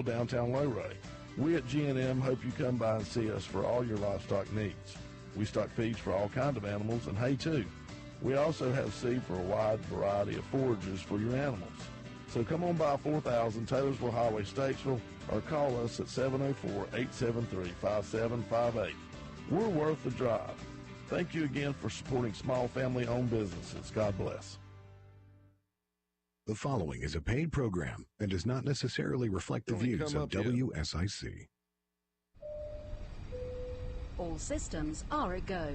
downtown Lowray. We at G&M hope you come by and see us for all your livestock needs. We stock feeds for all kinds of animals and hay too. We also have seed for a wide variety of forages for your animals. So come on by 4000 Taylorsville Highway, Statesville, or call us at 704-873-5758. We're worth the drive. Thank you again for supporting small family-owned businesses. God bless. The following is a paid program and does not necessarily reflect the views of WSIC. All systems are a go.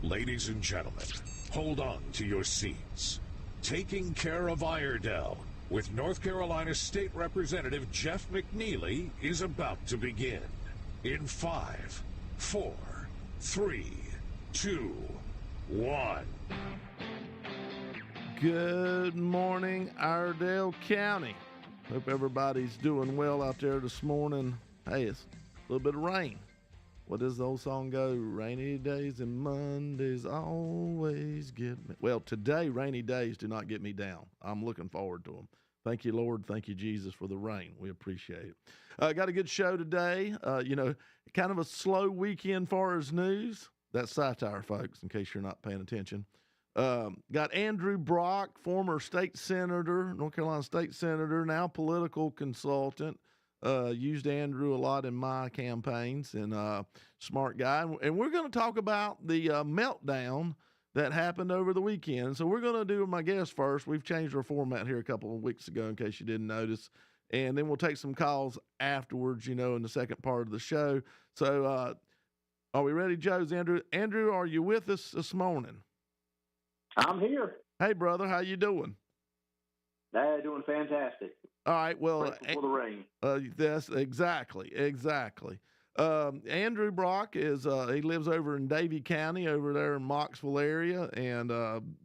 Ladies and gentlemen, hold on to your seats. Taking Care of Iredell with North Carolina State Representative Jeff McNeely is about to begin. In 5, 4, 3, 2, 1. Good morning, Iredell County. Hope everybody's doing well out there this morning. Hey, it's a little bit of rain. What does the old song go? Rainy days and Mondays always get me. Well, today, rainy days do not get me down. I'm looking forward to them. Thank you, Lord. Thank you, Jesus, for the rain. We appreciate it. Got a good show today. Kind of a slow weekend far as news. That's satire, folks, in case you're not paying attention. Got Andrew Brock, former state senator, North Carolina state senator, now political consultant. Used Andrew a lot in my campaigns, and smart guy. And we're going to talk about the meltdown that happened over the weekend. So we're going to do my guest first. We've changed our format here a couple of weeks ago, in case you didn't notice. And then we'll take some calls afterwards, in the second part of the show. So are we ready, Joe's Andrew? Andrew, are you with us this morning? I'm here. Hey, brother, how you doing? Doing fantastic. All right, well, for the rain. That's exactly. Andrew Brock is he lives over in Davie County, over there in Mocksville area, and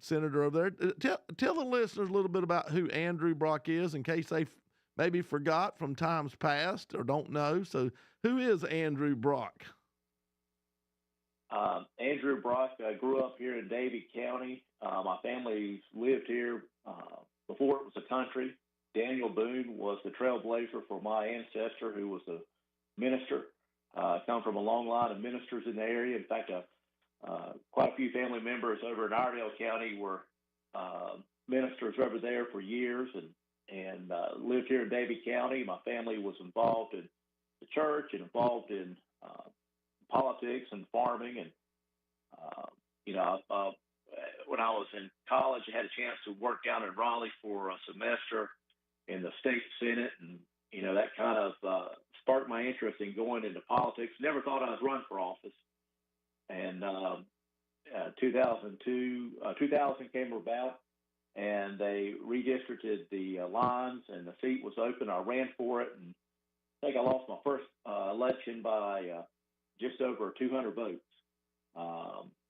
senator over there. Tell the listeners a little bit about who Andrew Brock is, in case they maybe forgot from times past or don't know. So, who is Andrew Brock? Andrew Brock grew up here in Davie County. My family lived here before it was a country. Daniel Boone was the trailblazer for my ancestor, who was a minister. Come from a long line of ministers in the area. In fact, quite a few family members over in Iredell County were ministers over there for years, and lived here in Davie County. My family was involved in the church and involved in politics and farming, and when I was in college, I had a chance to work down in Raleigh for a semester in the state senate, and that kind of sparked my interest in going into politics. Never thought I'd run for office, and 2000 came about, and they redistricted the lines, and the seat was open. I ran for it, and I think I lost my first election by just over 200 votes.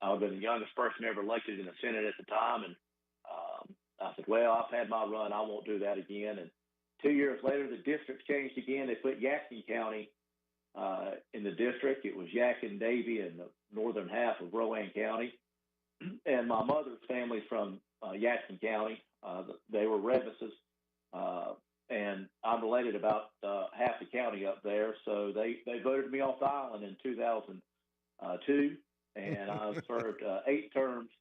I was the youngest person ever elected in the Senate at the time, and I said, well, I've had my run. I won't do that again. And 2 years later, the districts changed again. They put Yadkin County in the district. It was Yadkin, Davie, and the northern half of Rowan County. And my mother's family from Yadkin County, they were Revises, and I'm related about half the county up there. So they voted me off the island in 2002, and I served 8 terms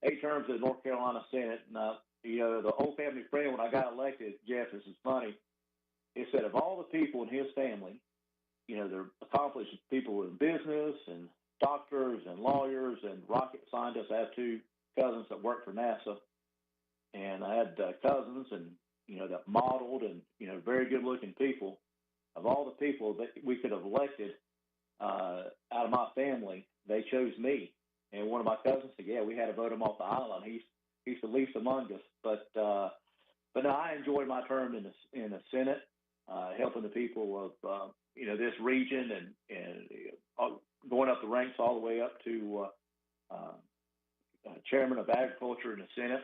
in the North Carolina Senate. And the old family friend, when I got elected, Jeff, this is funny, he said of all the people in his family, they're accomplished people in business and doctors and lawyers and rocket scientists. I have 2 cousins that work for NASA, and I had cousins and that modeled and very good looking people. Of all the people that we could have elected out of my family, they chose me. And one of my cousins said, "Yeah, we had to vote him off the island. He's the least among us." But no, I enjoyed my term in the Senate, helping the people of this region and going up the ranks all the way up to chairman of agriculture in the Senate,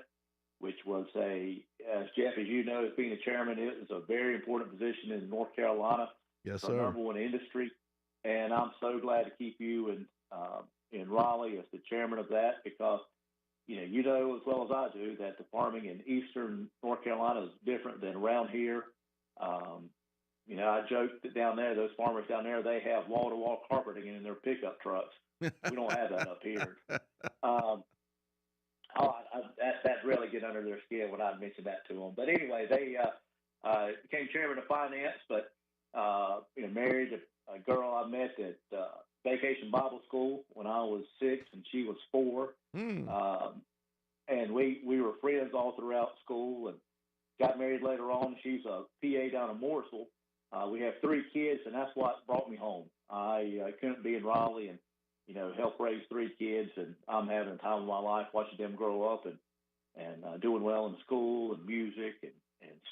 which was as Jeff, as you know, as being a chairman, it is a very important position in North Carolina. Yes, sir. It's Number one industry, and I'm so glad to keep you in Raleigh as the chairman of that, because you know as well as I do that the farming in eastern North Carolina is different than around here. I joked that down there, those farmers down there, they have wall-to-wall carpeting in their pickup trucks. We don't have that up here. That really get under their skin when I mentioned that to them. But anyway, they became chairman of finance, but married a girl I met at Vacation Bible School when I was 6 and she was 4. And we were friends all throughout school and got married later on. She's a PA down in Mooresville. We have 3 kids, and that's what brought me home. I couldn't be in Raleigh and help raise 3 kids, and I'm having a time of my life watching them grow up and doing well in school and music and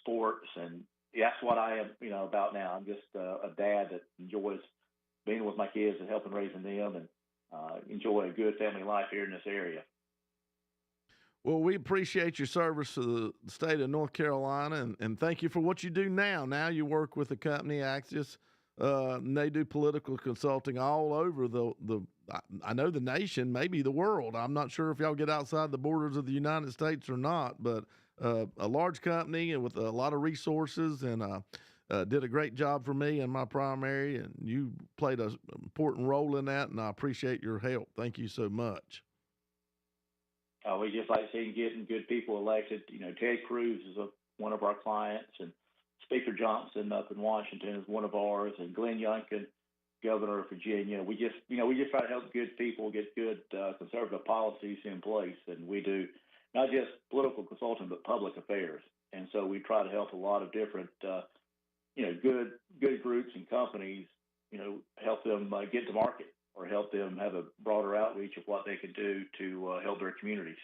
sports, and that's what I am about now. I'm just a dad that enjoys being with my kids and helping raising them, and enjoy a good family life here in this area. Well, we appreciate your service to the state of North Carolina, and thank you for what you do now. Now you work with the company Axios, and they do political consulting all over I know the nation, maybe the world. I'm not sure if y'all get outside the borders of the United States or not, but a large company and with a lot of resources, and did a great job for me in my primary, and you played an important role in that, and I appreciate your help. Thank you so much. We just like seeing getting good people elected. Ted Cruz is one of our clients, and Speaker Johnson up in Washington is one of ours, and Glenn Youngkin, governor of Virginia. We just try to help good people get good conservative policies in place, and we do not just political consulting but public affairs. And so we try to help a lot of different good groups and companies, help them get to market or help them have a broader outreach of what they can do to help their communities.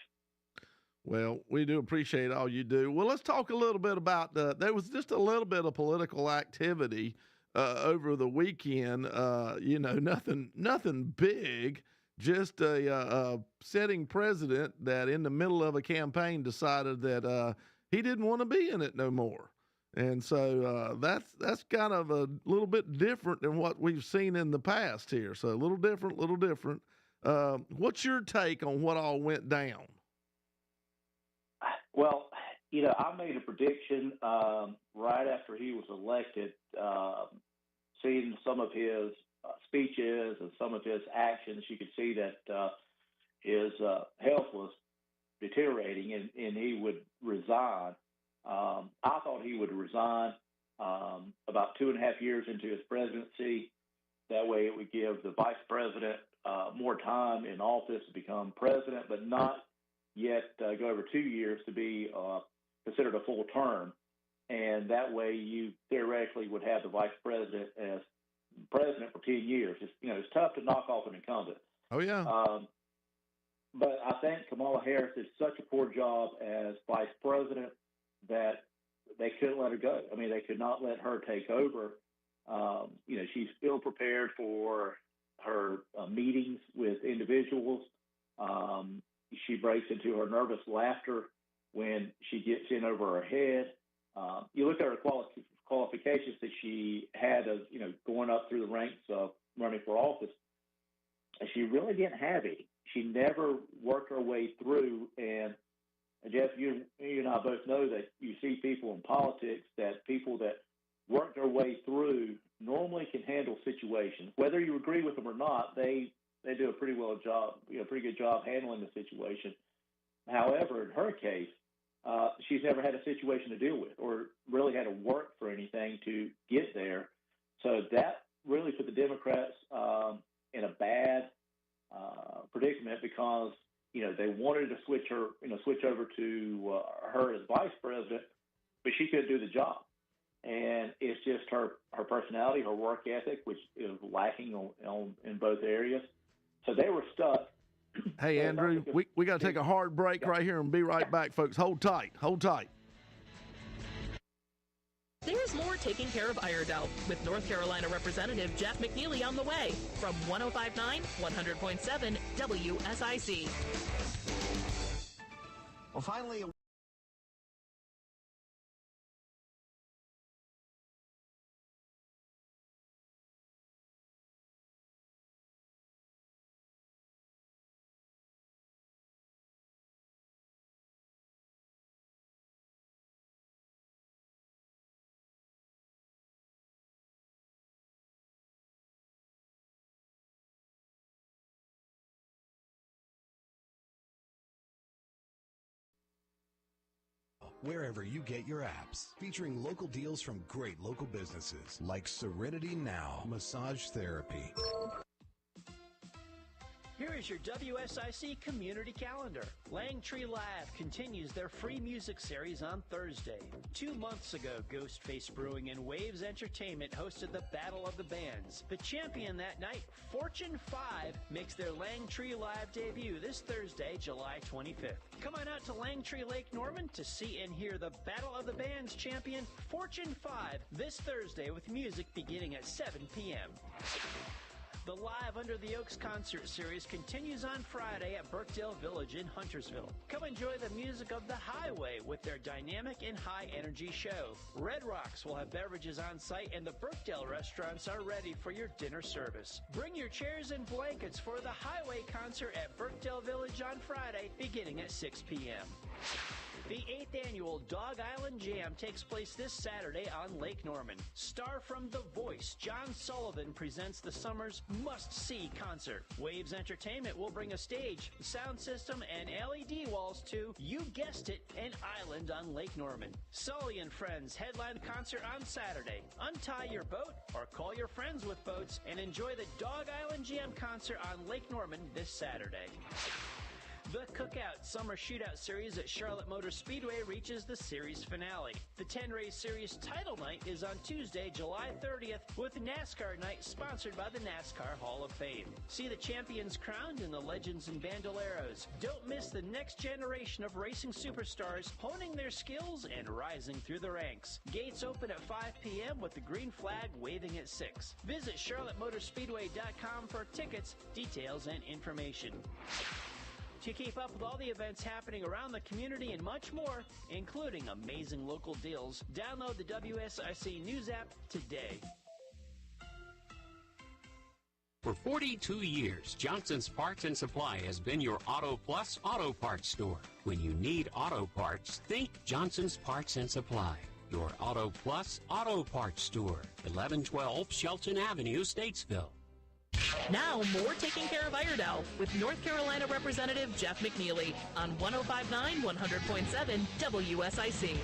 Well, we do appreciate all you do. Well, let's talk a little bit about there was just a little bit of political activity over the weekend. Nothing big, just a sitting president that in the middle of a campaign decided that he didn't want to be in it no more. And so that's kind of a little bit different than what we've seen in the past here. So a little different. What's your take on what all went down? Well, I made a prediction right after he was elected, seeing some of his speeches and some of his actions. You could see that his health was deteriorating and he would resign. I thought he would resign about 2.5 years into his presidency. That way it would give the vice president more time in office to become president, but not yet go over 2 years to be considered a full term. And that way you theoretically would have the vice president as president for 10 years. It's tough to knock off an incumbent. Oh, yeah. But I think Kamala Harris did such a poor job as vice president that they couldn't let her go. I mean, they could not let her take over. She's still prepared for her meetings with individuals. She breaks into her nervous laughter when she gets in over her head. You look at her qualifications that she had of, going up through the ranks of running for office, and she really didn't have any. She never worked her way through. And Jeff, you and I both know that you see people in politics that people that work their way through normally can handle situations. Whether you agree with them or not, they do a pretty good job handling the situation. However, in her case, she's never had a situation to deal with or really had to work for anything to get there. So that really put the Democrats in a bad predicament because, they wanted to switch over to her as vice president, but she couldn't do the job. And it's just her personality, her work ethic, which is lacking in both areas. So they were stuck. Hey, Andrew, we got to take a hard break right here and be right back, folks. Hold tight. There's more Taking Care of Iredell with North Carolina Representative Jeff McNeely on the way from 105.9, 100.7 WSIC. Well, finally. wherever you get your apps. Featuring local deals from great local businesses like Serenity Now Massage Therapy. Here is your WSIC community calendar. Langtree Live continues their free music series on Thursday. 2 months ago, Ghostface Brewing and Waves Entertainment hosted the Battle of the Bands. The champion that night, Fortune 5, makes their Langtree Live debut this Thursday, July 25th. Come on out to Langtree Lake Norman to see and hear the Battle of the Bands champion, Fortune 5, this Thursday with music beginning at 7 p.m. The Live Under the Oaks concert series continues on Friday at Birkdale Village in Huntersville. Come enjoy the music of the Highway with their dynamic and high-energy show. Red Rocks will have beverages on site, and the Birkdale restaurants are ready for your dinner service. Bring your chairs and blankets for the Highway concert at Birkdale Village on Friday, beginning at 6 p.m. The 8th annual Dog Island Jam takes place this Saturday on Lake Norman. Star from The Voice, John Sullivan presents the summer's must-see concert. Waves Entertainment will bring a stage, sound system, and LED walls to, you guessed it, an island on Lake Norman. Sully and Friends headline concert on Saturday. Untie your boat or call your friends with boats and enjoy the Dog Island Jam concert on Lake Norman this Saturday. The Cookout Summer Shootout Series at Charlotte Motor Speedway reaches the series finale. The 10-race series title night is on Tuesday, July 30th, with NASCAR night sponsored by the NASCAR Hall of Fame. See the champions crowned and the legends and bandoleros. Don't miss the next generation of racing superstars honing their skills and rising through the ranks. Gates open at 5 p.m. with the green flag waving at 6. Visit CharlotteMotorspeedway.com for tickets, details, and information. To keep up with all the events happening around the community and much more, including amazing local deals, download the WSIC News app today. For 42 years, Johnson's Parts and Supply has been your Auto Plus Auto Parts store. When you need auto parts, think Johnson's Parts and Supply. Your Auto Plus Auto Parts store, 1112 Shelton Avenue, Statesville. Now, more Taking Care of Iredell with North Carolina Representative Jeff McNeely on 105.9, 100.7 WSIC.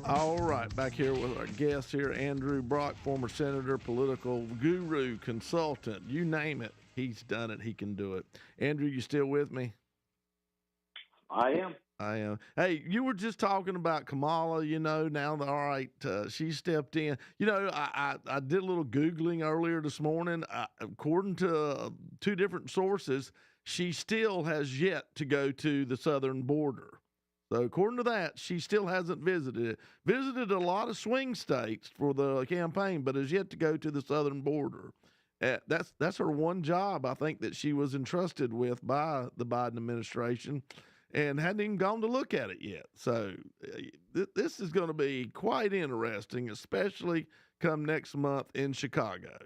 All right, back here with our guest here, Andrew Brock, former senator, political guru, consultant, you name it, he's done it, he can do it. Andrew, you still with me? I am. I am. Hey, you were just talking about Kamala, now, all right, she stepped in. I did a little Googling earlier this morning. According to 2 different sources, she still has yet to go to the southern border. So according to that, she still hasn't visited it. Visited a lot of swing states for the campaign, but has yet to go to the southern border. That's her one job, I think, that she was entrusted with by the Biden administration, and hadn't even gone to look at it yet. So this is going to be quite interesting, especially come next month in Chicago.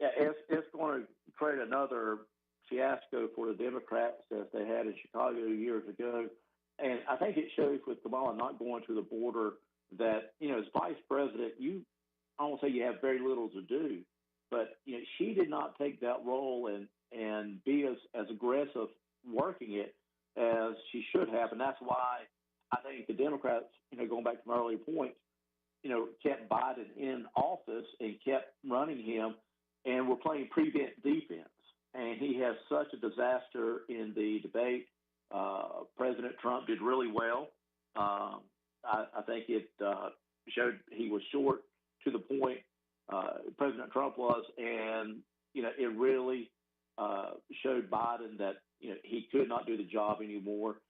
Yeah, it's going to create another fiasco for the Democrats as they had in Chicago years ago. And I think it shows with Kamala not going to the border that, as vice president, I won't say you have very little to do, but, she did not take that role and be as aggressive working it as she should have. And that's why I think the Democrats, going back to my earlier point, kept Biden in office and kept running him, and were playing prevent defense. And he has such a disaster in the debate. President Trump did really well. I think it showed he was short to the point President Trump was, and it really showed Biden that he could not do the job anymore.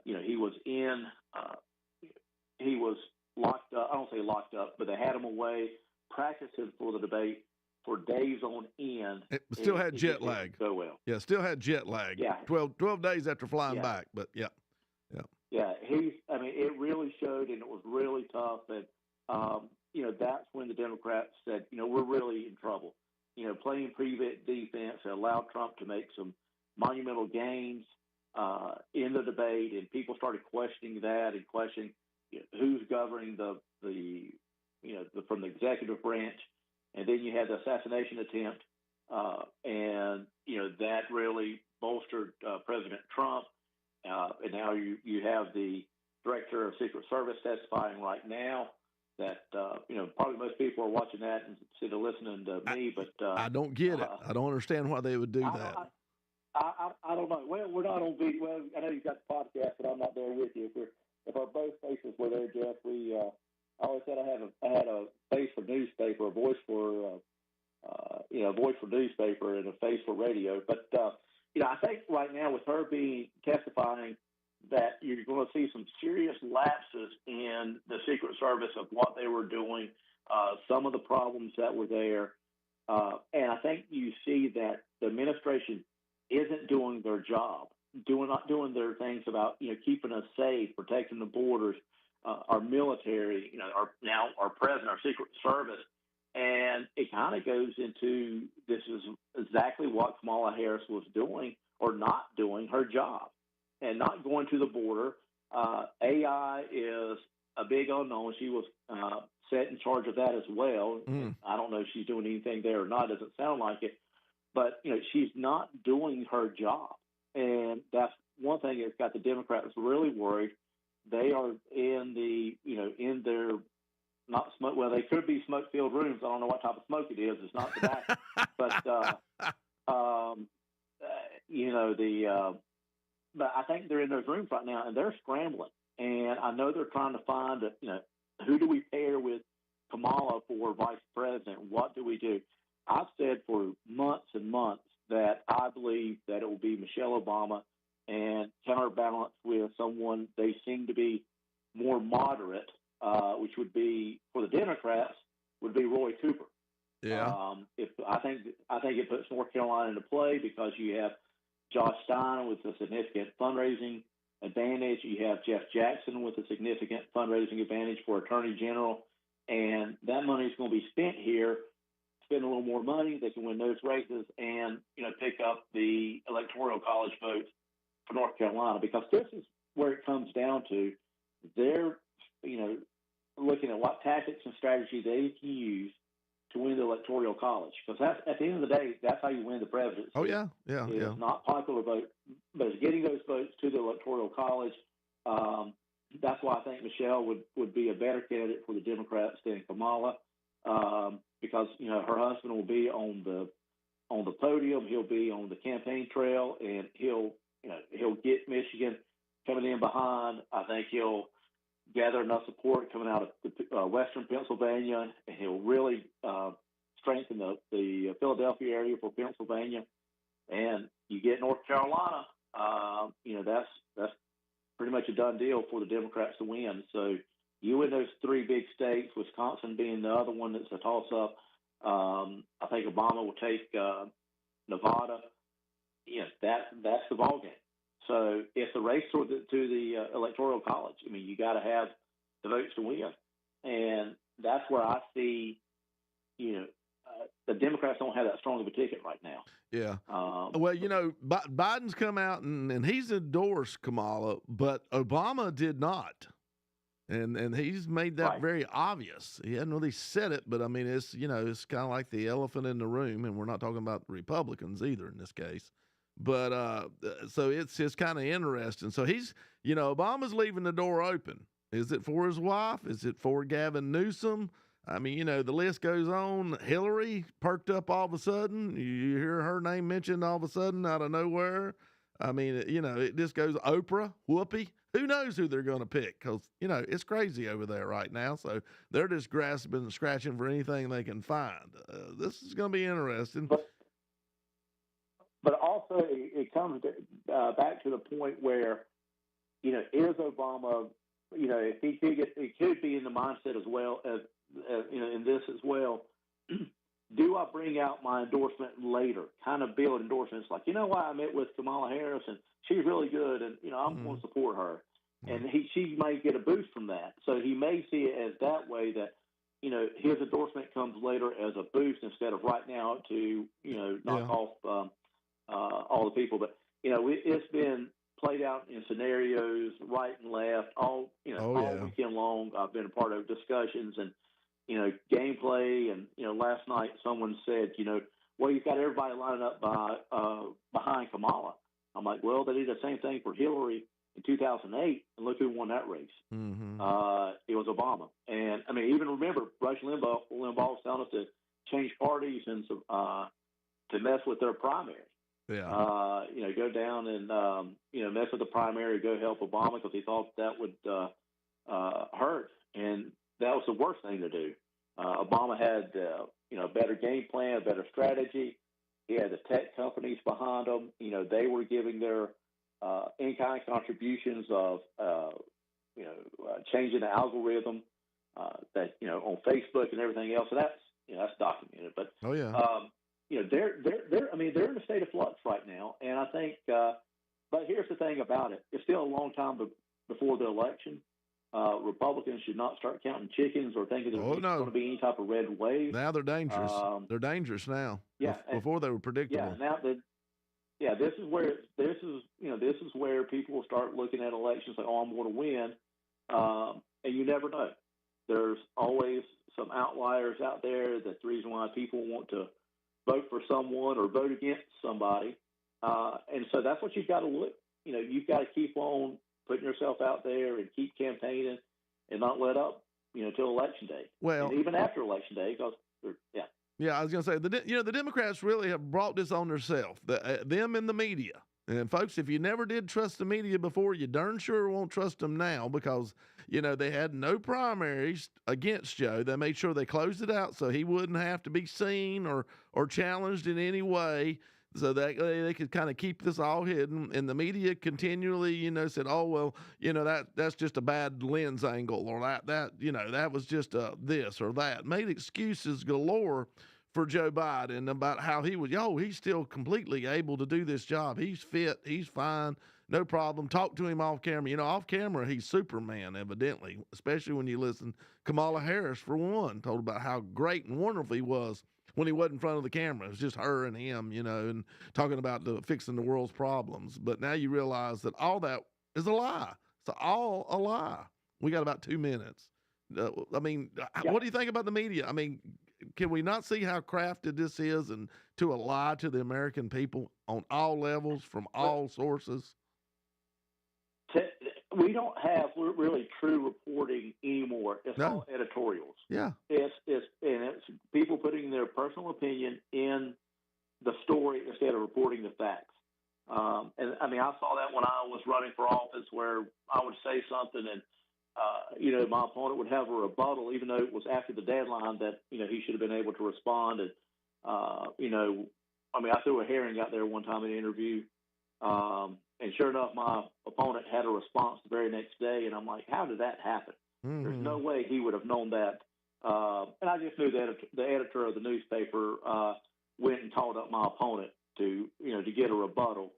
He was locked up. I don't say locked up, but they had him away, practicing for the debate for days on end. It still had jet lag. Go well. Yeah, still had jet lag. Yeah. 12 days after flying back, but yeah. Yeah, it really showed, and it was really tough. And, that's when the Democrats said, we're really in trouble. Playing prevent defense allowed Trump to make some monumental gains in the debate, and people started questioning that and questioning who's governing from the executive branch. And then you had the assassination attempt, and that really bolstered President Trump, and now you have the Director of Secret Service testifying right now. That probably most people are watching that instead of listening to me. But I don't get it. I don't understand why they would do that. I don't know. Well, we're not on video. Well, I know you've got the podcast, but I'm not there with you. If our both faces were there, Jeff, I always said I had a face for newspaper, a voice for voice for newspaper, and a face for radio. But I think right now with her testifying, that you're going to see some serious lapses in the Secret Service of what they were doing, some of the problems that were there. And I think you see that the administration isn't doing their job, not doing their things about, keeping us safe, protecting the borders, our military, our president, our Secret Service. And it kind of goes into this is exactly what Kamala Harris was doing or not doing her job. And not going to the border. AI is a big unknown. She was set in charge of that as well. I don't know if she's doing anything there or not. Doesn't sound like it. But, she's not doing her job. And that's one thing that's got the Democrats really worried. They are in in their not smoke. Well, they could be smoke-filled rooms. I don't know what type of smoke it is. It's not tobacco. But I think they're in those rooms right now, and they're scrambling. And I know they're trying to find, who do we pair with Kamala for vice president? What do we do? I've said for months and months that I believe that it will be Michelle Obama and counterbalance with someone they seem to be more moderate, which would be, for the Democrats, would be Roy Cooper. Yeah. I think it puts North Carolina into play because you have Josh Stein with a significant fundraising advantage. You have Jeff Jackson with a significant fundraising advantage for Attorney General. And that money is going to be spent here. Spend a little more money. They can win those races and, pick up the Electoral College votes for North Carolina, because this is where it comes down to. They're, looking at what tactics and strategy they can use to win the Electoral College, because that's, at the end of the day, that's how you win the presidency. Oh yeah. It's not popular vote, but it's getting those votes to the Electoral College. That's why I think Michelle would be a better candidate for the Democrats than Kamala, because her husband will be on the podium, he'll be on the campaign trail, and he'll get Michigan coming in behind. I think he'll gather enough support coming out of western Pennsylvania, and he'll really strengthen the Philadelphia area for Pennsylvania. And you get North Carolina, that's pretty much a done deal for the Democrats to win. So you win those three big states, Wisconsin being the other one that's a toss-up. I think Obama will take Nevada. That's the ballgame. So it's a race to the Electoral College. I mean, you got to have the votes to win. And that's where I see, the Democrats don't have that strong of a ticket right now. Yeah. Biden's come out and he's endorsed Kamala, but Obama did not. And he's made that very obvious. He hadn't really said it, but I mean, it's kind of like the elephant in the room, and we're not talking about Republicans either in this case. But so it's kind of interesting. So he's, Obama's leaving the door open. Is it for his wife? Is it for Gavin Newsom? I mean, the list goes on. Hillary perked up all of a sudden. You hear her name mentioned all of a sudden out of nowhere. I mean, it just goes Oprah, Whoopi. Who knows who they're going to pick? Because, it's crazy over there right now. So they're just grasping and scratching for anything they can find. This is going to be interesting. But also, it comes back to the point where, is Obama, if he could it could be in the mindset as well as in this as well. Do I bring out my endorsement later? Kind of build endorsements like, I met with Kamala Harris and she's really good, and I'm going to support her, and she may get a boost from that. So he may see it as that way, that his endorsement comes later as a boost instead of right now to knock off all the people. But it's been played out in scenarios right and left all weekend long. I've been a part of discussions and gameplay, and last night someone said, well, you've got everybody lining up behind Kamala. I'm like, well, they did the same thing for Hillary in 2008, and look who won that race. Mm-hmm. It was Obama. And I mean, even remember, Rush Limbaugh was telling us to change parties and to mess with their primary. Yeah. Go down and mess with the primary, go help Obama because he thought that would hurt, and that was the worst thing to do. Obama had a better game plan, a better strategy. He had the tech companies behind him. They were giving their in-kind contributions of changing the algorithm that on Facebook and everything else. So that's documented. But oh yeah. They're in a state of flux right now, and I think. But here's the thing about it: it's still a long time before the election. Republicans should not start counting chickens or thinking there's going to be any type of red wave. Now they're dangerous. They're dangerous now. Yeah. Before they were predictable. Yeah. Now this is where people will start looking at elections like, oh, I'm going to win, and you never know. There's always some outliers out there. That's the reason why people want to vote for someone or vote against somebody, and so that's what you've got to look. You've got to keep on putting yourself out there and keep campaigning and not let up, till election day. Well, and even after election day, because yeah, I was going to say the Democrats really have brought this on themselves, them and the media. And folks, if you never did trust the media before, you darn sure won't trust them now because they had no primaries against Joe. They made sure they closed it out so he wouldn't have to be seen or challenged in any way. So that they could kind of keep this all hidden, and the media continually, said, "Oh well, that's just a bad lens angle, or that was just this or that." Made excuses galore for Joe Biden about how he's still completely able to do this job. He's fit, he's fine, no problem. Talk to him off camera. Off camera he's Superman, evidently, especially when you listen. Kamala Harris, for one, told about how great and wonderful he was when he wasn't in front of the camera. It was just her and him, and talking about fixing the world's problems. But now you realize that all that is a lie. It's all a lie. We got about 2 minutes. What do you think about the media? Can we not see how crafted this is and to a lie to the American people on all levels from all sources? We don't have really true reporting anymore. It's all editorials. Yeah. It's people putting their personal opinion in the story instead of reporting the facts. I saw that when I was running for office, where I would say something and my opponent would have a rebuttal, even though it was after the deadline that he should have been able to respond. And I threw a herring out there one time in an interview. And sure enough, my opponent had a response the very next day, and I'm like, how did that happen? Mm-hmm. There's no way he would have known that. And I just knew that the editor of the newspaper went and called up my opponent to get a rebuttal.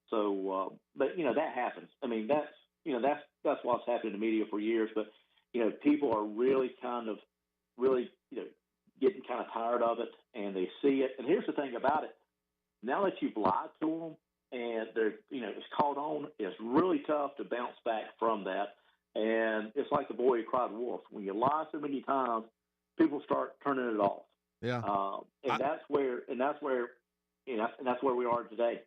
So, but that happens. That's what's happened in the media for years. But people are really getting kind of tired of it, and they see it. And here's the thing about it: now that you've lied to them, and they're, it's caught on, it's really tough to bounce back from that. And it's like the boy who cried wolf. When you lie so many times, people start turning it off. Yeah. That's where we are today.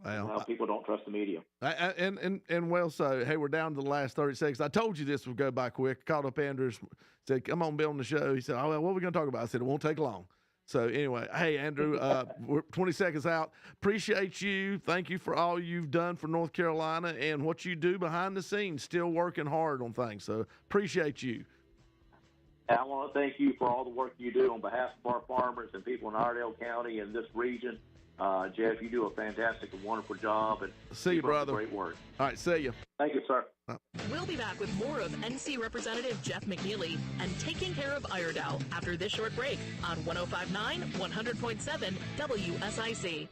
Well, how people don't trust the media. So hey, we're down to the last 30 seconds. I told you this would go by quick. Called up Andrews, said, "Come on, Bill, on the show." He said, "Oh, well, what are we going to talk about?" I said, "It won't take long." So anyway, hey, Andrew, we're 20 seconds out. Appreciate you. Thank you for all you've done for North Carolina and what you do behind the scenes, still working hard on things. So appreciate you. I want to thank you for all the work you do on behalf of our farmers and people in Iredell County and this region. Jeff, you do a fantastic and wonderful job. And see you, brother. Great work. All right, see you. Thank you, sir. We'll be back with more of NC Representative Jeff McNeely and Taking Care of Iredell after this short break on 105.9, 100.7 WSIC.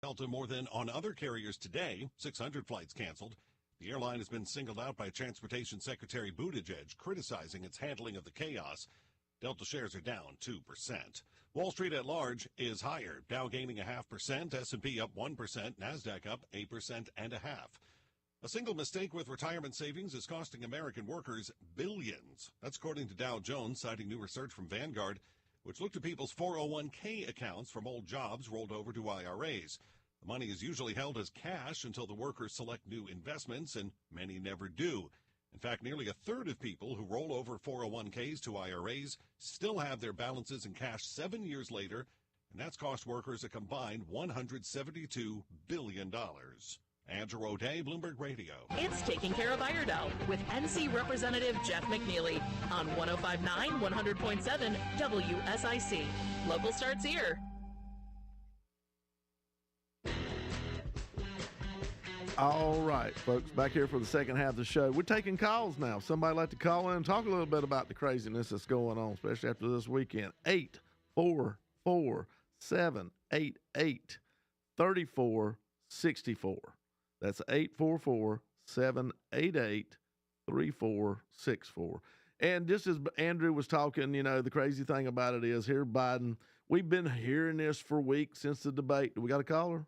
Delta more than on other carriers today, 600 flights canceled. The airline has been singled out by Transportation Secretary Buttigieg, criticizing its handling of the chaos. Delta shares are down 2%. Wall Street at large is higher. Dow gaining 0.5%, S&P up 1%, NASDAQ up 8.5%. A single mistake with retirement savings is costing American workers billions. That's according to Dow Jones, citing new research from Vanguard, which looked at people's 401k accounts from old jobs rolled over to IRAs. The money is usually held as cash until the workers select new investments, and many never do. In fact, nearly a third of people who roll over 401ks to IRAs still have their balances in cash 7 years later, and that's cost workers a combined $172 billion. Andrew O'Day, Bloomberg Radio. It's Taking Care of Iredell with NC Representative Jeff McNeely on 105.9, 100.7 WSIC. Local starts here. All right, folks, back here for the second half of the show. We're taking calls now. Somebody like to call in and talk a little bit about the craziness that's going on, especially after this weekend. 844-788-3464. That's 844-788-3464. And just as Andrew was talking, the crazy thing about it is here, Biden, we've been hearing this for weeks since the debate. Do we got a caller?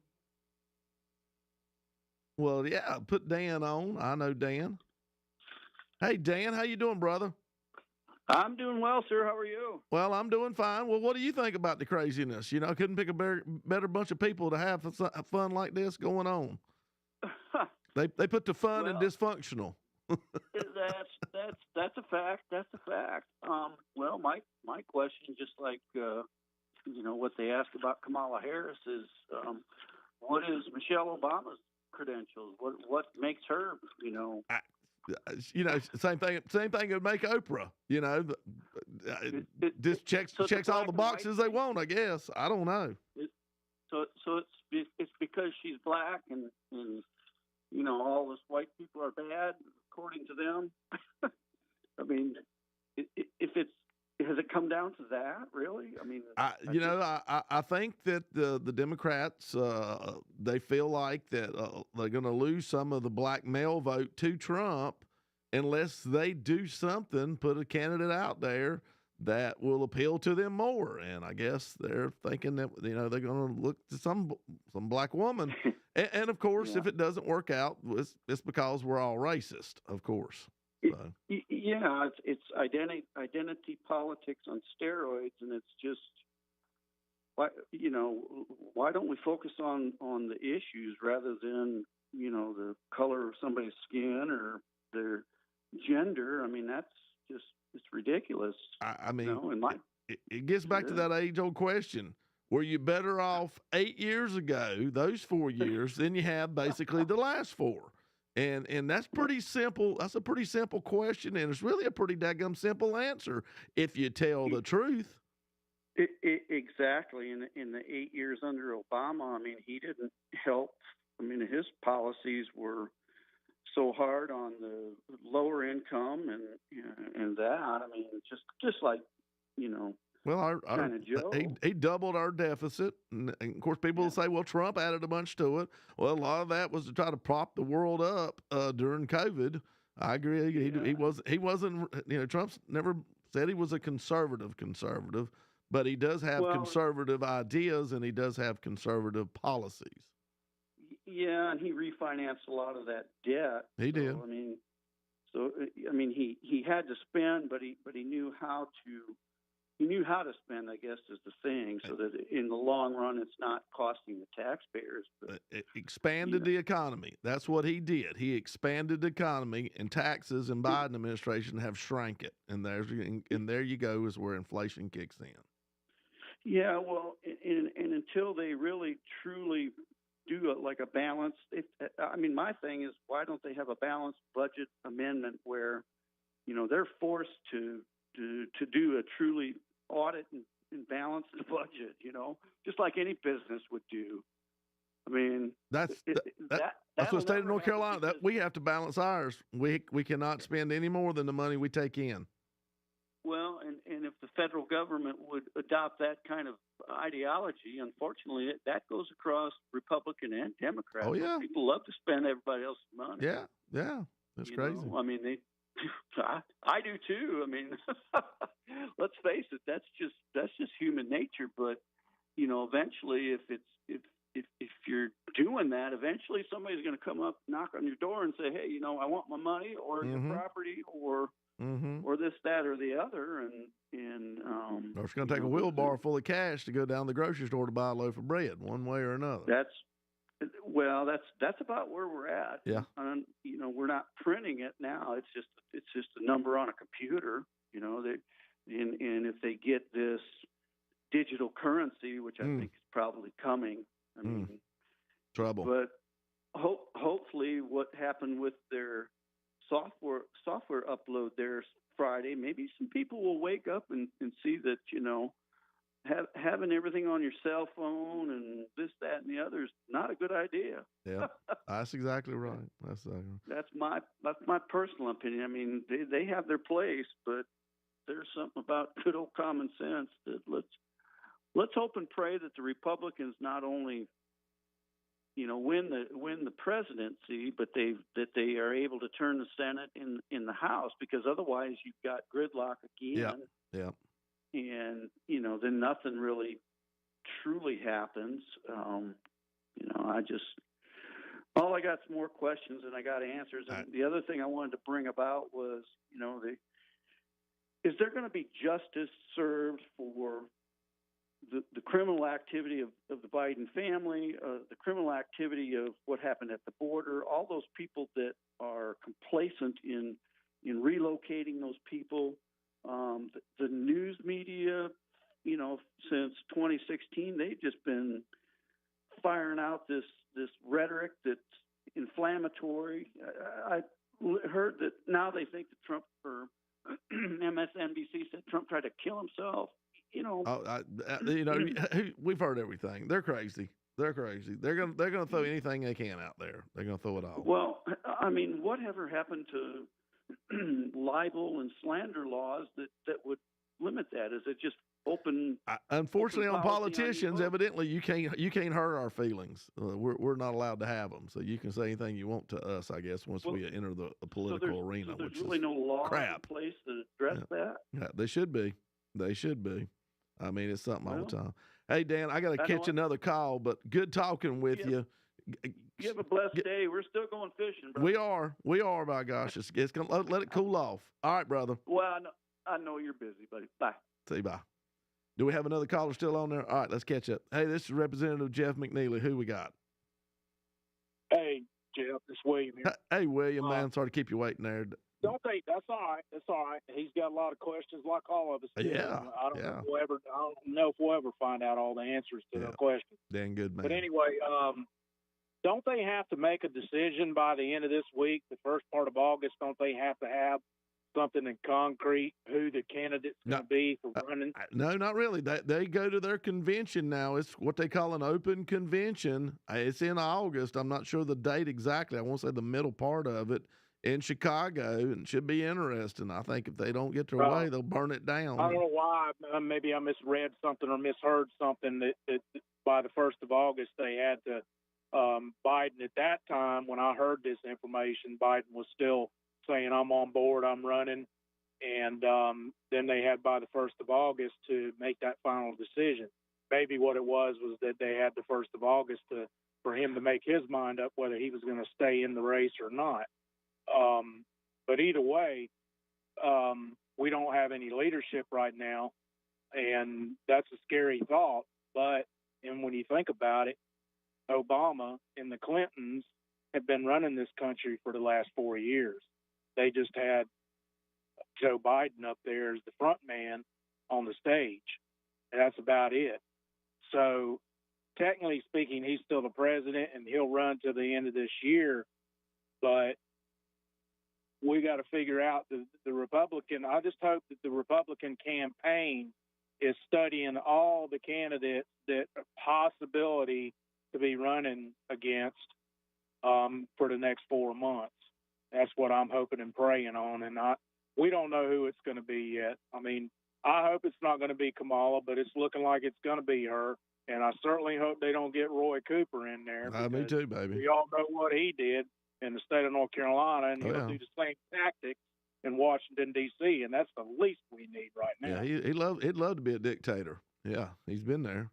Well, yeah, put Dan on. I know Dan. Hey, Dan, how you doing, brother? I'm doing well, sir. How are you? Well, I'm doing fine. Well, what do you think about the craziness? Couldn't pick a better bunch of people to have fun like this going on. They put the fun in dysfunctional. That's a fact. That's a fact. Well, my question, just like what they asked about Kamala Harris, is what is Michelle Obama's credentials? What makes her? Same thing would make Oprah. Just checks all the boxes they want. I guess. I don't know. So it's because she's black and all us white people are bad according to them. I mean, has it come down to that, really? I mean, I think that the Democrats, they feel like that they're going to lose some of the black male vote to Trump unless they do something, put a candidate out there that will appeal to them more. And I guess they're thinking that, they're going to look to some black woman. and of course, if it doesn't work out, it's because we're all racist, of course. It's identity politics on steroids, and it's just why don't we focus on the issues rather than the color of somebody's skin or their gender? I mean, that's just it's ridiculous. It gets back to that age-old question: were you better off 8 years ago, those 4 years, than you have basically the last 4? And that's pretty simple. That's a pretty simple question, and it's really a pretty daggum simple answer if you tell the truth. Exactly. In the 8 years under Obama, I mean, he didn't help. I mean, his policies were so hard on the lower income and that. I mean, just like Well, he doubled our deficit, and of course, people will say, "Well, Trump added a bunch to it." Well, a lot of that was to try to prop the world up during COVID. I agree. He wasn't. Trump's never said he was a conservative, but he does have conservative ideas, and he does have conservative policies. Yeah, and he refinanced a lot of that debt. He did. He had to spend, but he knew how to. He knew how to spend, I guess, is the thing, so that in the long run, it's not costing the taxpayers. But, it expanded the economy. That's what he did. He expanded the economy, and taxes and Biden administration have shrank it. And there you go is where inflation kicks in. Yeah, well, and until they really, truly do a balance. My thing is, why don't they have a balanced budget amendment where, they're forced to do a truly audit and balance the budget, just like any business would do. I mean, that's the state of North Carolina. That we have to balance ours. We cannot spend any more than the money we take in. Well, and if the federal government would adopt that kind of ideology. Unfortunately, that goes across Republican and Democrat. Oh, yeah. People love to spend everybody else's money. Yeah. That's crazy. I mean, I do too. I mean, let's face it. That's just human nature. But eventually, if you're doing that, eventually somebody's going to come up, knock on your door, and say, "Hey, I want my money or your property or this, that, or the other." Or it's going to take a wheelbarrow full of cash to go down the grocery store to buy a loaf of bread, one way or another. That's about where we're at. Yeah. And, we're not printing it now. It's just a number on a computer. And if they get this digital currency, which I think is probably coming, I mean, trouble. But hopefully, what happened with their software upload there Friday, maybe some people will wake up and see that having everything on your cell phone and this, that, and the other is not a good idea. Yeah, that's exactly right. That's my personal opinion. I mean, they have their place, but there's something about good old common sense that let's hope and pray that the Republicans not only win the presidency, but that they are able to turn the Senate in the House, because otherwise you've got gridlock again. Yeah. And then nothing really truly happens. All I got is more questions than I got answers. And the other thing I wanted to bring about was, is there going to be justice served for the criminal activity of the Biden family, the criminal activity of what happened at the border, all those people that are complacent in relocating those people? The news media, since 2016, they've just been firing out this rhetoric that's inflammatory. I heard that now they think that Trump, or MSNBC said Trump tried to kill himself. We've heard everything. They're crazy. They're gonna throw anything they can out there. They're gonna throw it all. Well, I mean, whatever happened to libel and slander laws that would limit that? Is it just open? Unfortunately, on politicians, evidently you can't hurt our feelings. We're not allowed to have them. So you can say anything you want to us, I guess, once we enter the political arena. So there's really no law in place to address that. Yeah, they should be. I mean, it's something all the time. Hey, Dan, I got to catch another call, but good talking with you. You have a blessed day. We're still going fishing, brother. We are. By gosh, it's gonna let it cool off. All right, brother. Well, I know you're busy, buddy. Bye. See, bye. Do we have another caller still on there? All right, let's catch up. Hey, this is Representative Jeff McNeely. Who we got? Hey, Jeff, it's William here. Hey, William, man. Sorry to keep you waiting there. Don't think that's all right. That's all right. He's got a lot of questions, like all of us. Yeah. I don't know if we'll ever find out all the answers to their questions. Dang good, man. But anyway, don't they have to make a decision by the end of this week, the first part of August? Don't they have to have something in concrete who the candidate's going to be for running? No, not really. They go to their convention now. It's what they call an open convention. It's in August. I'm not sure the date exactly. I won't say the middle part of it. In Chicago, and should be interesting. I think if they don't get their way, they'll burn it down. I don't know why. Maybe I misread something or misheard something that by the 1st of August they had to Biden at that time. When I heard this information, Biden was still saying, "I'm on board, I'm running," and then they had by the 1st of August to make that final decision. Maybe what it was that they had the 1st of August for him to make his mind up whether he was going to stay in the race or not. But either way, we don't have any leadership right now, and that's a scary thought. But when you think about it, Obama and the Clintons have been running this country for the last 4 years. They just had Joe Biden up there as the front man on the stage, and that's about it. So technically speaking, he's still the president, and he'll run to the end of this year, but we got to figure out the Republican. I just hope that the Republican campaign is studying all the candidates that are possibility to be running against for the next 4 months. That's what I'm hoping and praying on. And we don't know who it's going to be yet. I mean, I hope it's not going to be Kamala, but it's looking like it's going to be her. And I certainly hope they don't get Roy Cooper in there. Me too, baby. We all know what he did in the state of North Carolina, and he'll do the same tactics in Washington, D.C., and that's the least we need right now. Yeah, he'd love to be a dictator. Yeah, he's been there.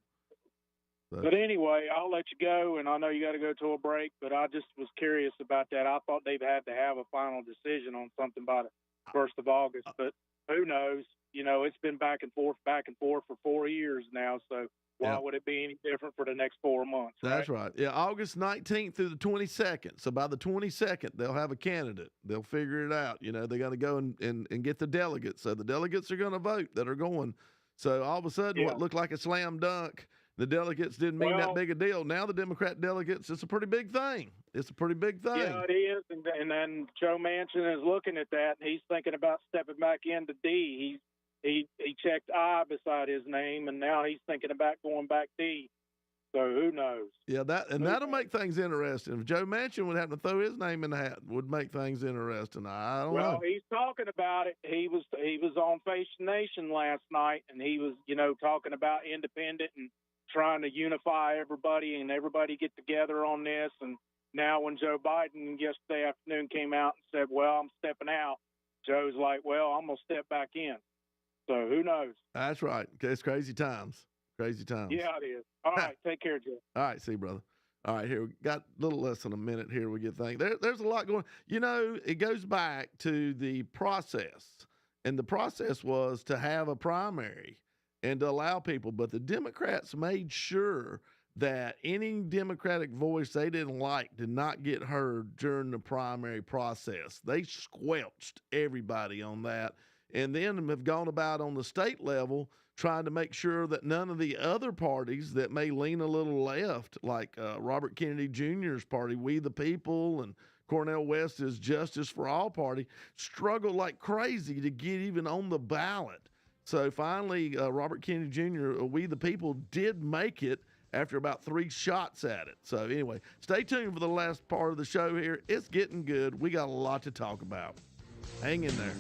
But anyway, I'll let you go, and I know you got to go to a break, but I just was curious about that. I thought they'd had to have a final decision on something by the 1st of August, but who knows? You know, it's been back and forth for 4 years now, so why would it be any different for the next 4 months? That's right. Yeah, August 19th through the 22nd. So by the 22nd, they'll have a candidate. They'll figure it out. You know, they got to go and get the delegates. So the delegates are going to vote that are going. So all of a sudden, what looked like a slam dunk, the delegates didn't mean that big a deal. Now the Democrat delegates, it's a pretty big thing. It's a pretty big thing. Yeah, it is. And then Joe Manchin is looking at that, and he's thinking about stepping back into D. He checked I beside his name, and now he's thinking about going back D. So who knows? Yeah, that'll make things interesting. If Joe Manchin would have to throw his name in the hat, would make things interesting. I don't know. Well, he's talking about it. He was on Face the Nation last night, and he was, talking about independent and trying to unify everybody and everybody get together on this. And now when Joe Biden yesterday afternoon came out and said, well, I'm stepping out, Joe's like, well, I'm going to step back in. So who knows? That's right. It's crazy times. Crazy times. Yeah, it is. All right. Take care, Joe. All right. See you, brother. All right. Here, we got a little less than a minute here. We get things. There's a lot going. It goes back to the process. And the process was to have a primary and to allow people. But the Democrats made sure that any Democratic voice they didn't like did not get heard during the primary process. They squelched everybody on that. And then have gone about on the state level trying to make sure that none of the other parties that may lean a little left, like Robert Kennedy Jr.'s party, We the People, and Cornel West's Justice for All party, struggle like crazy to get even on the ballot. So finally, Robert Kennedy Jr., We the People, did make it after about 3 shots at it. So anyway, stay tuned for the last part of the show here. It's getting good. We got a lot to talk about. Hang in there.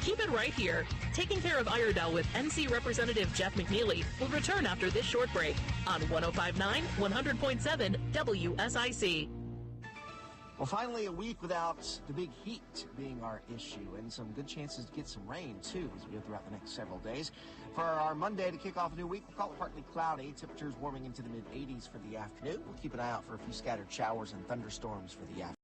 Keep it right here. Taking Care of Iredell with NC Representative Jeff McNeely will return after this short break on 105.9, 100.7 WSIC. Well, finally, a week without the big heat being our issue, and some good chances to get some rain, too, as we go throughout the next several days. For our Monday to kick off a new week, we'll call it partly cloudy. Temperatures warming into the mid-80s for the afternoon. We'll keep an eye out for a few scattered showers and thunderstorms for the afternoon.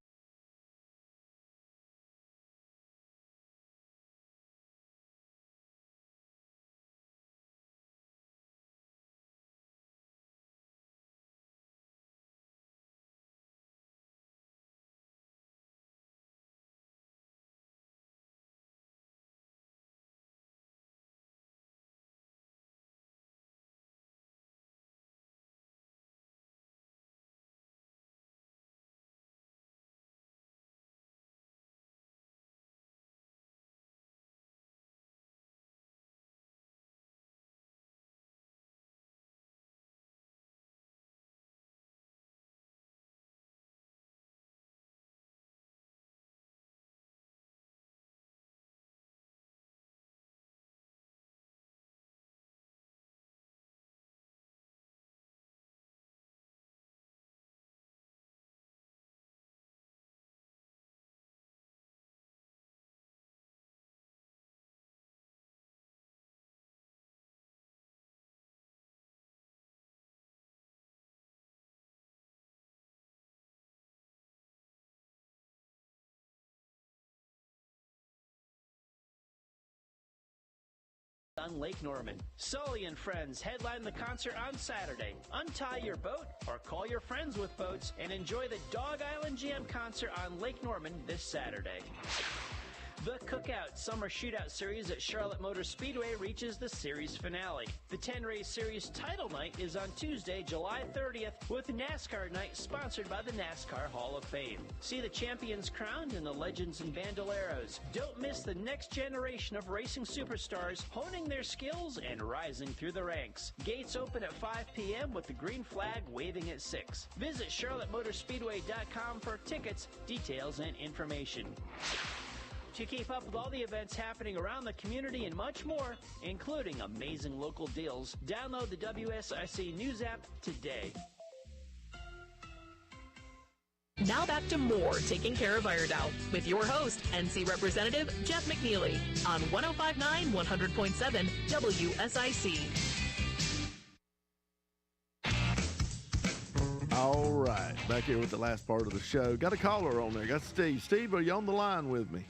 On Lake Norman, Sully and Friends headline the concert on Saturday. Untie your boat or call your friends with boats and enjoy the Dog Island Jam concert on Lake Norman this Saturday. The Cookout Summer Shootout Series at Charlotte Motor Speedway reaches the series finale. The 10-race series title night is on Tuesday, July 30th, with NASCAR night sponsored by the NASCAR Hall of Fame. See the champions crowned and the legends and bandoleros. Don't miss the next generation of racing superstars honing their skills and rising through the ranks. Gates open at 5 p.m. with the green flag waving at 6. Visit CharlotteMotorspeedway.com for tickets, details, and information. To keep up with all the events happening around the community and much more, including amazing local deals, download the WSIC News app today. Now back to more Taking Care of Iredell with your host, NC Representative Jeff McNeely on 105.9 100.7 WSIC. All right, back here with the last part of the show. Got a caller on there. Got Steve. Steve, are you on the line with me?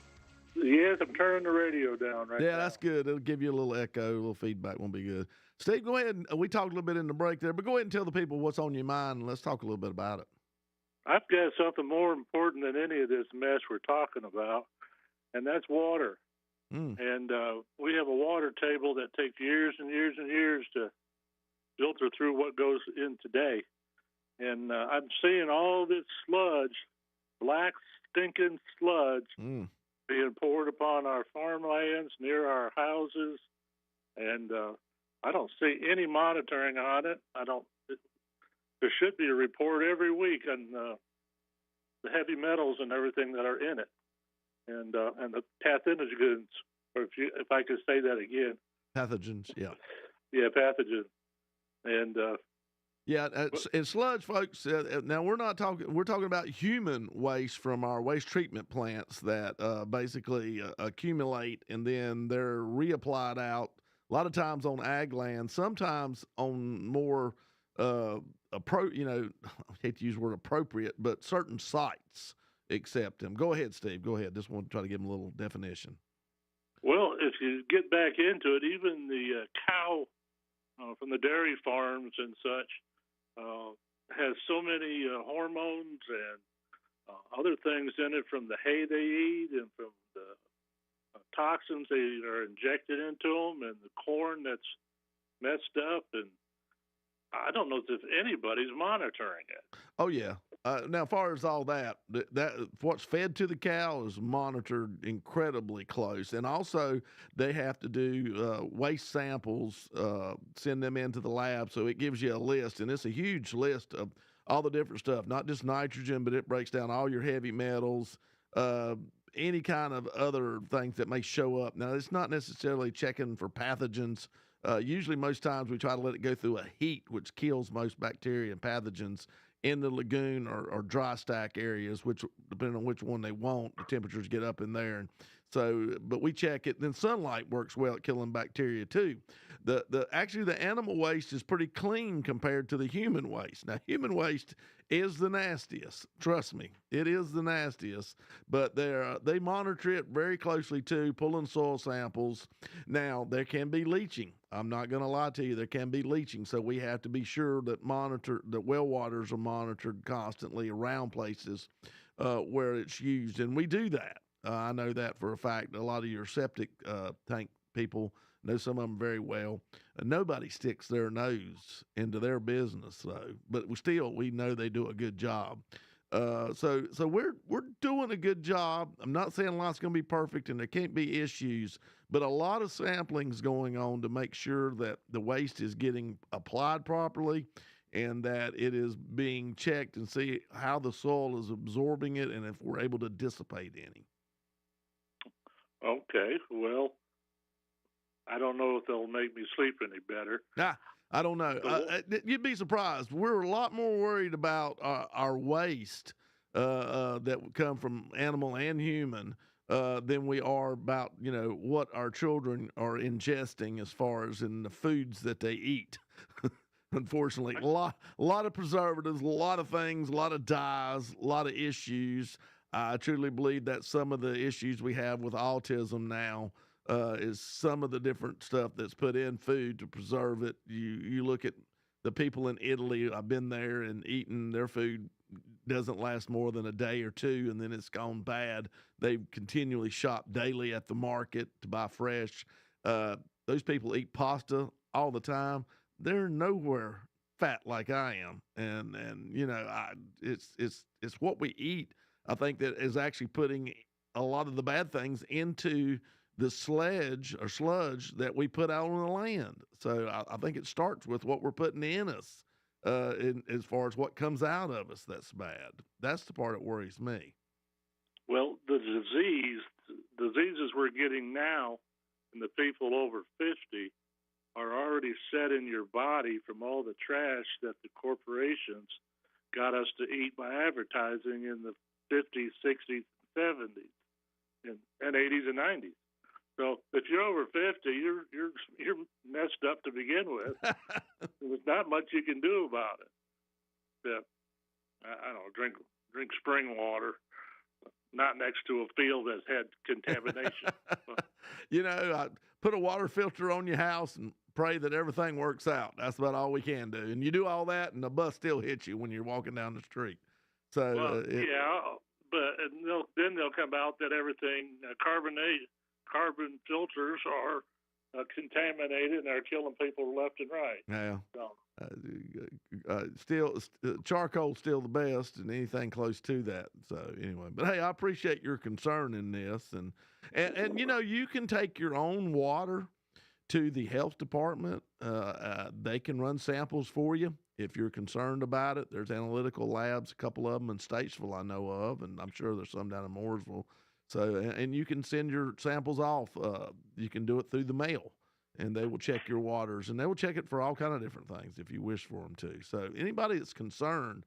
Yes, I'm turning the radio down right now. Yeah, that's good. It'll give you a little echo, a little feedback. Won't be good. Steve, go ahead. We talked a little bit in the break there, but go ahead and tell the people what's on your mind, and let's talk a little bit about it. I've got something more important than any of this mess we're talking about, and that's water. And we have a water table that takes years and years and years to filter through what goes in today. And I'm seeing all this sludge, black stinking sludge, being poured upon our farmlands near our houses, and I don't see any monitoring on it. There should be a report every week on the heavy metals and everything that are in it, and the pathogens, or if I could say that again. Pathogens, yeah. Yeah, pathogens, and. Yeah, and sludge, folks. Now we're talking about human waste from our waste treatment plants that basically accumulate and then they're reapplied out. A lot of times on ag land, sometimes on more I hate to use the word appropriate, but certain sites accept them. Go ahead, Steve. Go ahead. Just want to try to give them a little definition. Well, if you get back into it, even the cow from the dairy farms and such. Has so many hormones and other things in it from the hay they eat and from the toxins they are injected into them and the corn that's messed up. And I don't know if anybody's monitoring it. Oh, yeah. Now, as far as all that what's fed to the cow is monitored incredibly close. And also, they have to do waste samples, send them into the lab. So it gives you a list. And it's a huge list of all the different stuff, not just nitrogen, but it breaks down all your heavy metals, any kind of other things that may show up. Now, it's not necessarily checking for pathogens. Usually, most times, we try to let it go through a heat, which kills most bacteria and pathogens in the lagoon or dry stack areas, which, depending on which one they want, the temperatures get up in there. And so, but we check it. Then sunlight works well at killing bacteria too. Actually, the animal waste is pretty clean compared to the human waste. Now, human waste is the nastiest. Trust me, it is the nastiest. But they monitor it very closely too, pulling soil samples. Now, there can be leaching. I'm not going to lie to you. There can be leaching, so we have to be sure that well waters are monitored constantly around places where it's used, and we do that. I know that for a fact. A lot of your septic tank people know some of them very well. Nobody sticks their nose into their business, though, but we know they do a good job. So we're doing a good job. I'm not saying a lot's going to be perfect and there can't be issues, but a lot of sampling's going on to make sure that the waste is getting applied properly and that it is being checked and see how the soil is absorbing it and if we're able to dissipate any. Okay, well, I don't know if they'll make me sleep any better. I don't know. You'd be surprised. We're a lot more worried about our waste that would come from animal and human than we are about, what our children are ingesting as far as in the foods that they eat. Unfortunately, a lot of preservatives, a lot of things, a lot of dyes, a lot of issues. I truly believe that some of the issues we have with autism now is some of the different stuff that's put in food to preserve it. You look at the people in Italy, I've been there and eaten their food doesn't last more than a day or two, and then it's gone bad. They continually shop daily at the market to buy fresh. Those people eat pasta all the time. They're nowhere fat like I am, and it's what we eat. I think that is actually putting a lot of the bad things into the sludge that we put out on the land. So I think it starts with what we're putting in us, as far as what comes out of us that's bad. That's the part that worries me. Well, the disease diseases we're getting now in the people over 50 are already set in your body from all the trash that the corporations got us to eat by advertising in the 50s, 60s, 70s, and 80s and 90s. So if you're over 50, you're messed up to begin with. There's not much you can do about it. Except, I don't know, drink spring water, not next to a field that's had contamination. Put a water filter on your house and pray that everything works out. That's about all we can do. And you do all that, and the bus still hits you when you're walking down the street. So then they'll come out that everything carbon filters are contaminated and are killing people left and right. Yeah. So. Charcoal's still the best, and anything close to that. So anyway, but hey, I appreciate your concern in this, and you can take your own water to the health department. They can run samples for you if you're concerned about it. There's analytical labs, a couple of them in Statesville I know of, and I'm sure there's some down in Mooresville. So, and you can send your samples off. You can do it through the mail, and they will check your waters, and they will check it for all kind of different things if you wish for them to. So anybody that's concerned,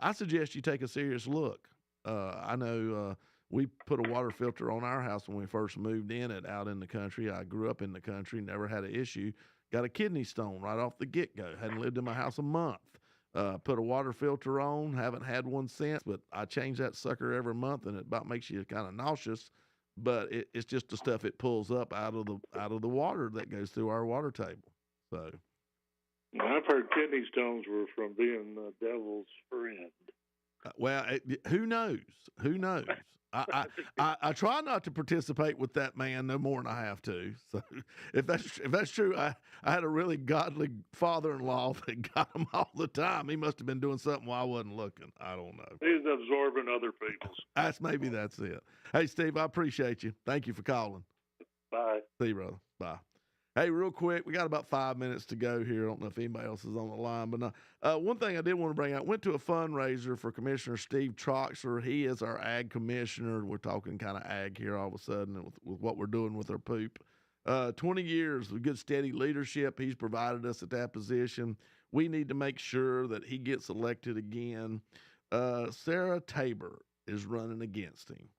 I suggest you take a serious look. I know we put a water filter on our house when we first moved in it out in the country. I grew up in the country, never had an issue. Got a kidney stone right off the get-go. Hadn't lived in my house a month. Put a water filter on, haven't had one since, but I change that sucker every month, and it about makes you kind of nauseous. But it's just the stuff it pulls up out of the water that goes through our water table. So, I've heard kidney stones were from being the devil's friend. Who knows? Who knows? I try not to participate with that man no more than I have to. So if that's true, I had a really godly father-in-law that got him all the time. He must have been doing something while I wasn't looking. I don't know. He's absorbing other people's. Maybe that's it. Hey, Steve, I appreciate you. Thank you for calling. Bye. See you, brother. Bye. Hey, real quick, we got about 5 minutes to go here. I don't know if anybody else is on the line, but one thing I did want to bring out, went to a fundraiser for Commissioner Steve Troxler. He is our ag commissioner. We're talking kind of ag here all of a sudden with what we're doing with our poop. 20 years of good, steady leadership he's provided us at that position. We need to make sure that he gets elected again. Sarah Tabor is running against him.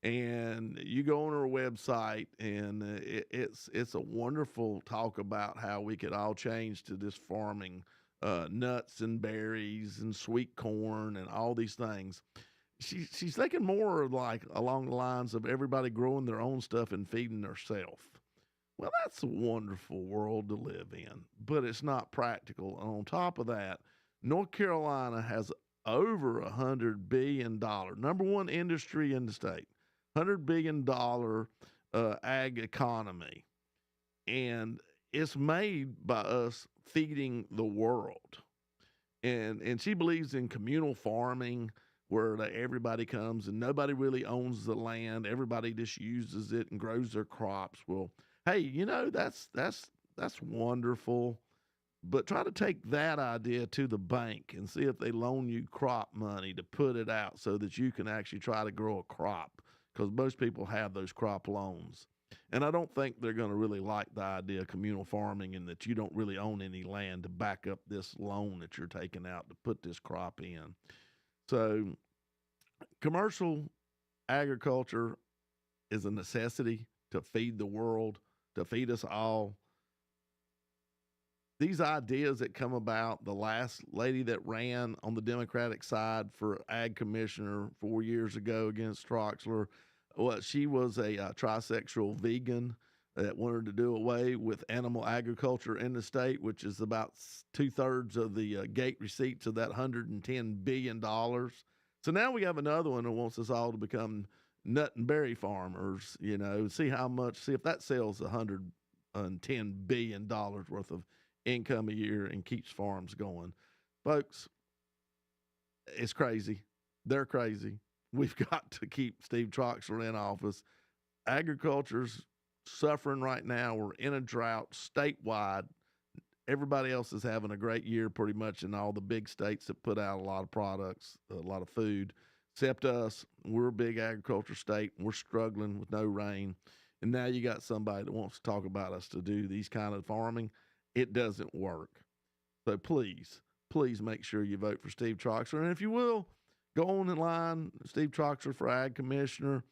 And you go on her website, and it's a wonderful talk about how we could all change to this farming, nuts and berries and sweet corn and all these things. She's thinking more like along the lines of everybody growing their own stuff and feeding themselves. Well, that's a wonderful world to live in, but it's not practical. And on top of that, North Carolina has over $100 billion, number one industry in the state. $100 billion ag economy, and it's made by us feeding the world. And she believes in communal farming, where everybody comes and nobody really owns the land. Everybody just uses it and grows their crops. Well, hey, that's wonderful. But try to take that idea to the bank and see if they loan you crop money to put it out so that you can actually try to grow a crop. Because most people have those crop loans. And I don't think they're going to really like the idea of communal farming and that you don't really own any land to back up this loan that you're taking out to put this crop in. So commercial agriculture is a necessity to feed the world, to feed us all. These ideas that come about, the last lady that ran on the Democratic side for ag commissioner 4 years ago against Troxler, she was a trisexual vegan that wanted to do away with animal agriculture in the state, which is about 2/3 of the gate receipts of that $110 billion. So now we have another one who wants us all to become nut and berry farmers, see if that sells $110 billion worth of income a year and keeps farms going. Folks, it's crazy. They're crazy. We've got to keep Steve Troxler in office. Agriculture's suffering right now. We're in a drought statewide. Everybody else is having a great year pretty much in all the big states that put out a lot of products, a lot of food. Except us, we're a big agriculture state, and we're struggling with no rain. And now you got somebody that wants to talk about us to do these kind of farming. It doesn't work. So please make sure you vote for Steve Troxler. And if you will, go on in line, Steve Troxler for Ag Commissioner.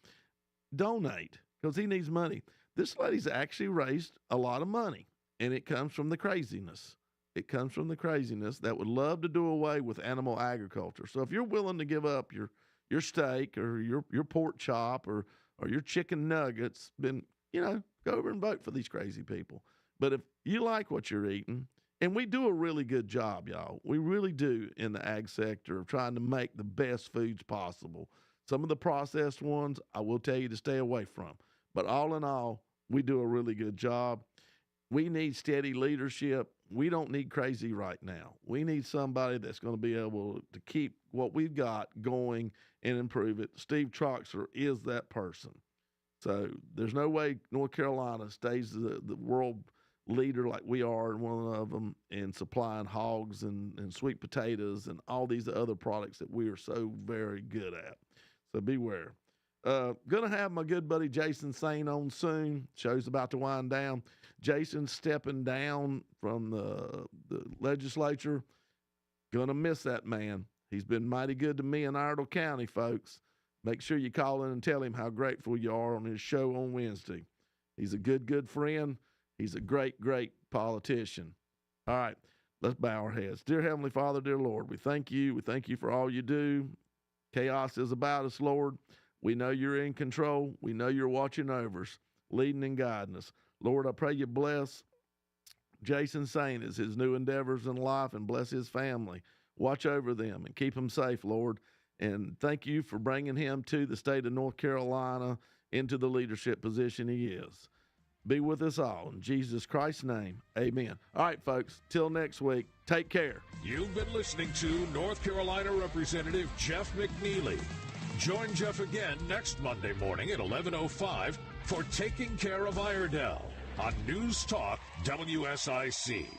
Donate, because he needs money. This lady's actually raised a lot of money, and it comes from the craziness. It comes from the craziness that would love to do away with animal agriculture. So if you're willing to give up your steak or your pork chop or your chicken nuggets, then, go over and vote for these crazy people. But if you like what you're eating, and we do a really good job, y'all. We really do in the ag sector of trying to make the best foods possible. Some of the processed ones, I will tell you to stay away from. But all in all, we do a really good job. We need steady leadership. We don't need crazy right now. We need somebody that's going to be able to keep what we've got going and improve it. Steve Troxler is that person. So there's no way North Carolina stays the world leader like we are, one of them, in supplying hogs and sweet potatoes and all these other products that we are so very good at. So beware. Going to have my good buddy Jason Sain on soon. Show's about to wind down. Jason's stepping down from the legislature. Going to miss that man. He's been mighty good to me in Iredell County, folks. Make sure you call in and tell him how grateful you are on his show on Wednesday. He's a good friend. He's a great politician. All right, let's bow our heads. Dear Heavenly Father, dear Lord, we thank you. We thank you for all you do. Chaos is about us, Lord. We know you're in control. We know you're watching over us, leading and guiding us. Lord, I pray you bless Jason Sain as his new endeavors in life and bless his family. Watch over them and keep them safe, Lord. And thank you for bringing him to the state of North Carolina into the leadership position he is. Be with us all. In Jesus Christ's name, amen. All right, folks, till next week, take care. You've been listening to North Carolina Representative Jeff McNeely. Join Jeff again next Monday morning at 11:05 for Taking Care of Iredell on News Talk WSIC.